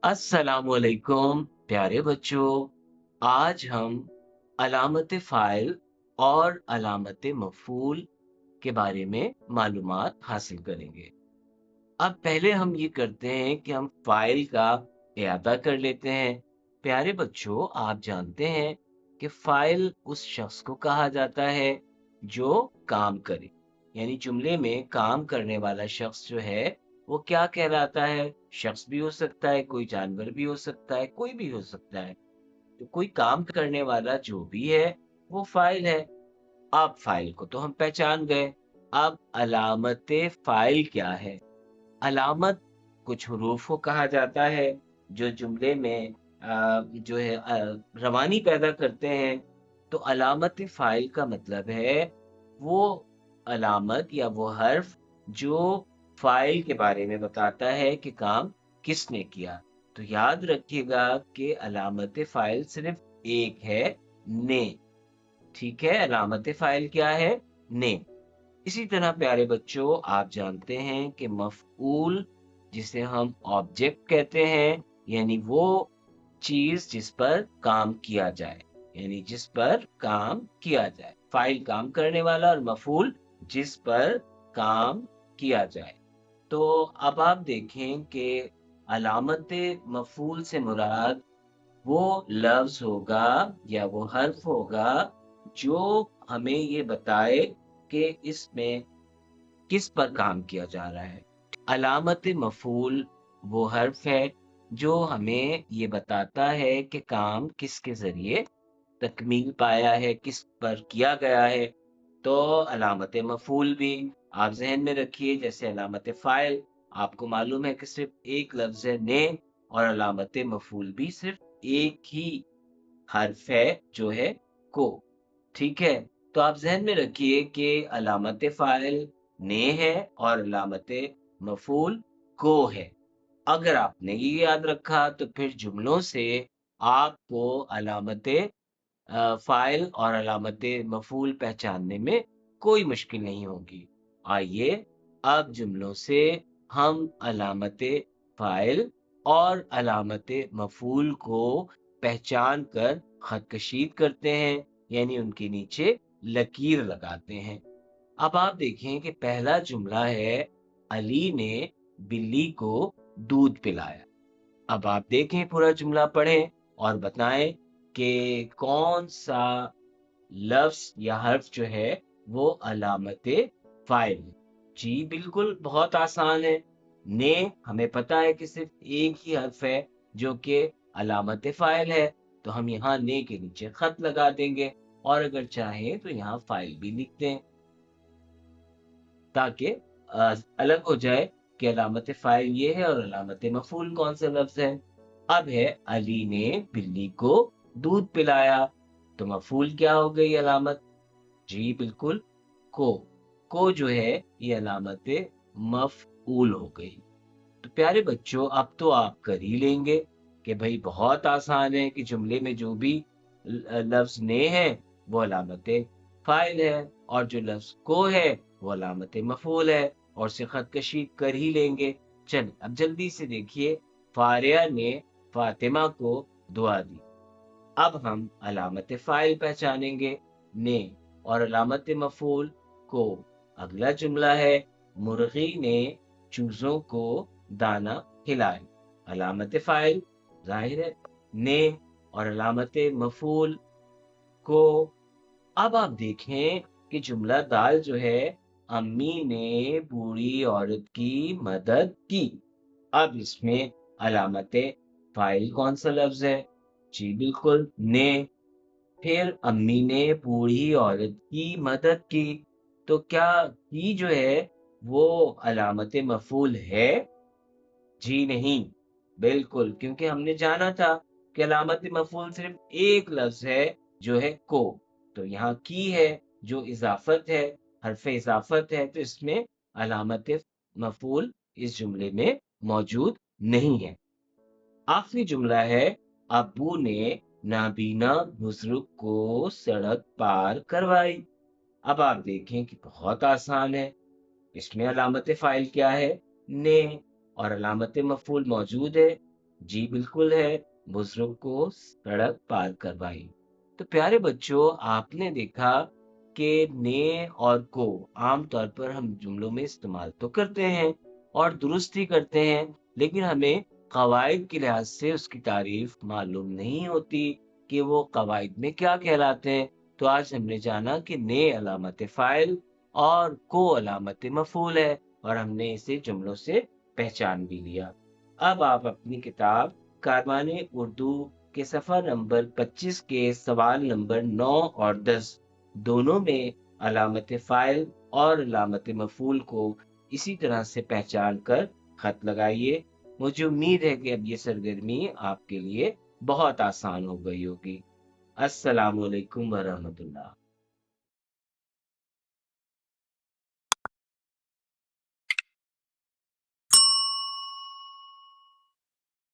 अस्सलामुअलैकुम प्यारे बच्चों। आज हम अलामत फ़ाइल और अलामत मफ़ूल के बारे में मालूमात हासिल करेंगे। अब पहले हम ये करते हैं कि हम फ़ाइल का इयादा कर लेते हैं। प्यारे बच्चों, आप जानते हैं कि फ़ाइल उस शख्स को कहा जाता है जो काम करे। यानी जुमले में काम करने वाला शख्स जो है वो क्या कहलाता है? शख्स भी हो सकता है, कोई जानवर भी हो सकता है, कोई भी हो सकता है। तो कोई काम करने वाला जो भी है वो फ़ाइल है। अब फ़ाइल को तो हम पहचान गए। अब अलामत फ़ाइल क्या है? अलामत कुछ हुरूफ को कहा जाता है जो जुमले में जो है रवानी पैदा करते हैं। तो अलामत फ़ाइल का मतलब है वो अलामत या वो हर्फ जो फ़ाइल के बारे में बताता है कि काम किसने किया। तो याद रखिएगा कि अलामत फ़ाइल सिर्फ एक है, ने। ठीक है, अलामत फ़ाइल क्या है? ने। इसी तरह प्यारे बच्चों, आप जानते हैं कि मफ़ऊल जिसे हम ऑब्जेक्ट कहते हैं, यानी वो चीज जिस पर काम किया जाए, यानी जिस पर काम किया जाए। फाइल काम करने वाला और मफ़ऊल जिस पर काम किया जाए। तो अब आप देखें कि अलामत मफ़ऊल से मुराद वो लफ्ज होगा या वो हर्फ होगा जो हमें ये बताए कि इसमें किस पर काम किया जा रहा है। अलामत मफ़ूल वो हर्फ है जो हमें ये बताता है कि काम किसके ज़रिए तकमील पाया है, किस पर किया गया है। तो अलामत मफ़ूल भी आप ज़हन में रखिए, जैसे अलामत फ़ाइल आपको मालूम है कि सिर्फ़ एक लफ्ज़ है ने, और अलामत मफ़ूल भी सिर्फ़ एक ही हर्फ है जो है को। ठीक है? तो आप ज़हन में रखिए कि अलामत फ़ाइल ने है और अलामत मफ़ूल को है। अगर आपने ये याद रखा तो फिर जुमलों से आपको अलामत फ़ाइल और अलामत मफ़ूल पहचानने में कोई मुश्किल नहीं होगी। आइए अब जुमलों से हम अलामत फ़ाइल और अलामत मफ़ूल को पहचान कर ख़त कशीद करते हैं, यानी उनके नीचे लकीर लगाते हैं। अब आप देखें कि पहला जुमला है, अली ने बिल्ली को दूध पिलाया। अब आप देखें, पूरा जुमला पढ़ें और बताएं कि कौन सा लफ्ज या हर्फ जो है वो अलामत फाइल है। जी बिल्कुल, बहुत आसान है। ने हमें पता है कि सिर्फ एक ही हर्फ है जो कि अलामत फाइल है, तो हम यहाँ ने के नीचे खत लगा देंगे, और अगर चाहें तो यहाँ फाइल भी लिख दें ताकि अलग हो जाए कि अलामत फाइल ये है और अलामत मफूल कौन सा लफ्ज है। अब है, अली ने बिल्ली को दूध पिलाया। तो मफूल क्या हो गई अलामत? जी बिल्कुल, को। को जो है ये अलामत मफऊल हो गई। तो प्यारे बच्चों, अब तो आप कर ही लेंगे कि भाई बहुत आसान है कि जुमले में जो भी लफ्ज ने है वो अलामत फाइल है, और जो लफ्ज को है वो अलामत मफूल है, और से खत कशी कर ही लेंगे। चल अब जल्दी से देखिए, फारिया ने फातिमा को दुआ दी। अब हम अलामत फाइल पहचानेंगे, ने, और अलामत मफूल को। अगला जुमला है, मुर्गी ने चूजों को दाना खिलाया। अलामत फाइल जाहिर है ने, और अलामत मफूल को। अब आप देखें कि जुमला दाल जो है, अम्मी ने बूढ़ी औरत की मदद की। अब इसमें अलामत फाइल कौन सा लफ्ज है? जी बिल्कुल, ने। फिर अम्मी ने बूढ़ी औरत की मदद की। तो क्या की जो है वो अलामत मफूल है? जी नहीं, बिल्कुल, क्योंकि हमने जाना था कि अलामत मफूल सिर्फ एक लफ्ज है जो है को। तो यहाँ की है जो इजाफत है, हरफ इजाफत है, तो इसमें अलामत मफूल इस जुमले में मौजूद नहीं है। आखिरी जुमला है, अब्बू ने नाबीना बुजुर्ग को सड़क पार करवाई। अब आप देखें कि बहुत आसान है। इसमें अलामत फाइल क्या है? ने, और अलामत मफूल मौजूद है। جی بالکل ہے، بزرگ کو سڑک پار کروائی۔ تو پیارے بچوں، آپ نے دیکھا کہ نے اور کو عام طور پر ہم جملوں میں استعمال تو کرتے ہیں اور درست ہی کرتے ہیں، لیکن ہمیں قواعد کے لحاظ سے اس کی تعریف معلوم نہیں ہوتی کہ وہ قواعد میں کیا کہلاتے ہیں۔ تو آج ہم نے جانا کہ نے علامت فاعل اور کو علامت مفعول ہے، اور ہم نے اسے جملوں سے پہچان بھی لیا۔ اب آپ اپنی کتاب کاروان اردو کے صفحہ نمبر 25 کے سوال نمبر 9 اور 10 دونوں میں علامت فاعل اور علامت مفعول کو اسی طرح سے پہچان کر خط لگائیے۔ مجھے امید ہے کہ اب یہ سرگرمی آپ کے لیے بہت آسان ہو گئی ہوگی۔ السلام علیکم ورحمۃ اللہ۔